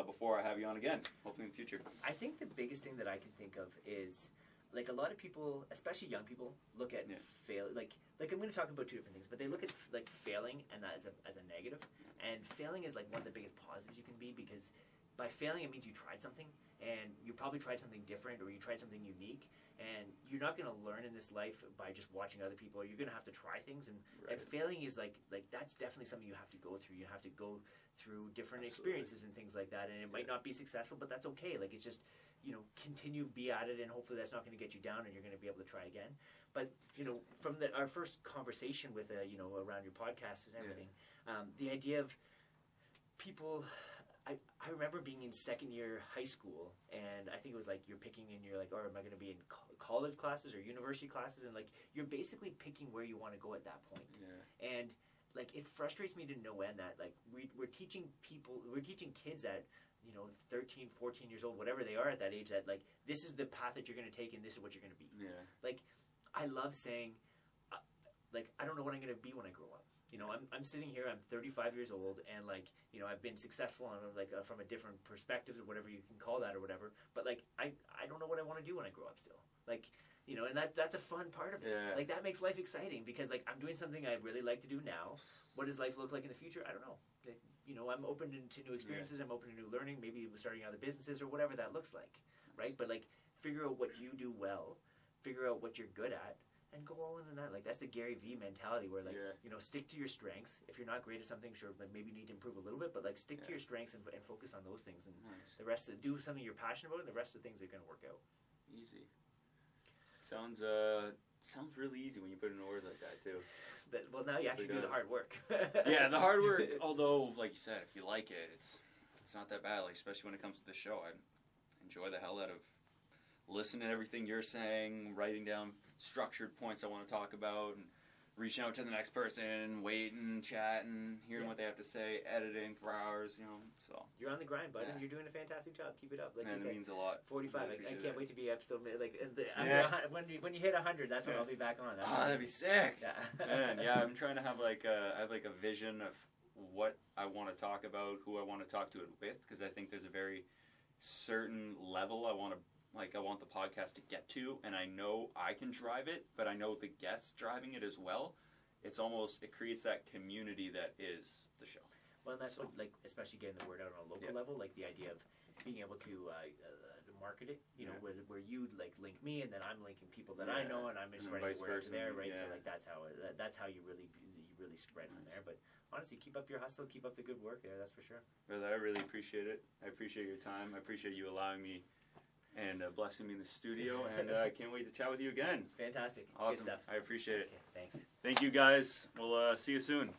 [SPEAKER 1] before I have you on again, hopefully in the future?
[SPEAKER 2] I think the biggest thing that I can think of is like a lot of people, especially young people, look at fail like I'm going to talk about two different things, but they look at like failing and that as a negative, and failing is like one of the biggest positives you can be, because by failing, it means you tried something, and you probably tried something different, or you tried something unique, and you're not going to learn in this life by just watching other people. You're going to have to try things, and failing is like that's definitely something you have to go through. You have to go through different experiences and things like that, and it might not be successful, but that's okay. Like it's just, continue, be at it, and hopefully that's not going to get you down, and you're going to be able to try again. But from our first conversation with around your podcast and everything, the idea of people. I remember being in second year high school, and I think it was like you're picking and you're like, am I going to be in college classes or university classes? And like you're basically picking where you want to go at that point. Yeah. And like it frustrates me to no end that like we're teaching kids at 13, 14 years old, whatever they are at that age, that like this is the path that you're going to take and this is what you're going to be. Yeah. Like I love saying, like I don't know what I'm going to be when I grow up. I'm sitting here, I'm 35 years old, and like, I've been successful on like from a different perspective or whatever you can call that or whatever. But like, I don't know what I want to do when I grow up still. Like, and that's a fun part of it. Yeah. Like that makes life exciting, because like I'm doing something I really like to do now. What does life look like in the future? I don't know. I'm open to new experiences. I'm open to new learning. Maybe starting other businesses or whatever that looks like, right? But like, figure out what you do well, figure out what you're good at, and go all in on that. Like that's the Gary Vee mentality, where like stick to your strengths. If you're not great at something, sure, like maybe you need to improve a little bit, but like stick to your strengths and focus on those things, and the rest do something you're passionate about, and the rest of the things are going to work out.
[SPEAKER 1] Easy. Sounds really easy when you put it in words like that too.
[SPEAKER 2] Well, now you actually do the hard work.
[SPEAKER 1] Yeah, the hard work. Although, like you said, if you like it, it's not that bad. Like especially when it comes to the show, I enjoy the hell out of listening to everything you're saying, writing down structured points I want to talk about, and reaching out to the next person, waiting, chatting, hearing what they have to say, editing for hours, so.
[SPEAKER 2] You're on the grind, bud, and you're doing a fantastic job. Keep it up. Like
[SPEAKER 1] it means a lot.
[SPEAKER 2] 45. I can't wait to be episode, when you hit 100, that's when I'll be back on.
[SPEAKER 1] That'd be sick. Yeah. Man, I'm trying to have I have a vision of what I want to talk about, who I want to talk to it with, because I think there's a very certain level I want the podcast to get to, and I know I can drive it, but I know the guests driving it as well. It creates that community that is the show.
[SPEAKER 2] Well, and that's what, like, especially getting the word out on a local level, like the idea of being able to market it, where you like link me, and then I'm linking people that I know, and I'm spreading the word there, right? So like that's how you really really spread from there. But honestly, keep up your hustle, keep up the good work there. That's for sure.
[SPEAKER 1] Brother, I really appreciate it. I appreciate your time. I appreciate you allowing me and blessing me in the studio. And I can't wait to chat with you again.
[SPEAKER 2] Fantastic.
[SPEAKER 1] Awesome.
[SPEAKER 2] Good stuff.
[SPEAKER 1] I appreciate it.
[SPEAKER 2] Okay, thanks.
[SPEAKER 1] Thank you, guys. We'll see you soon.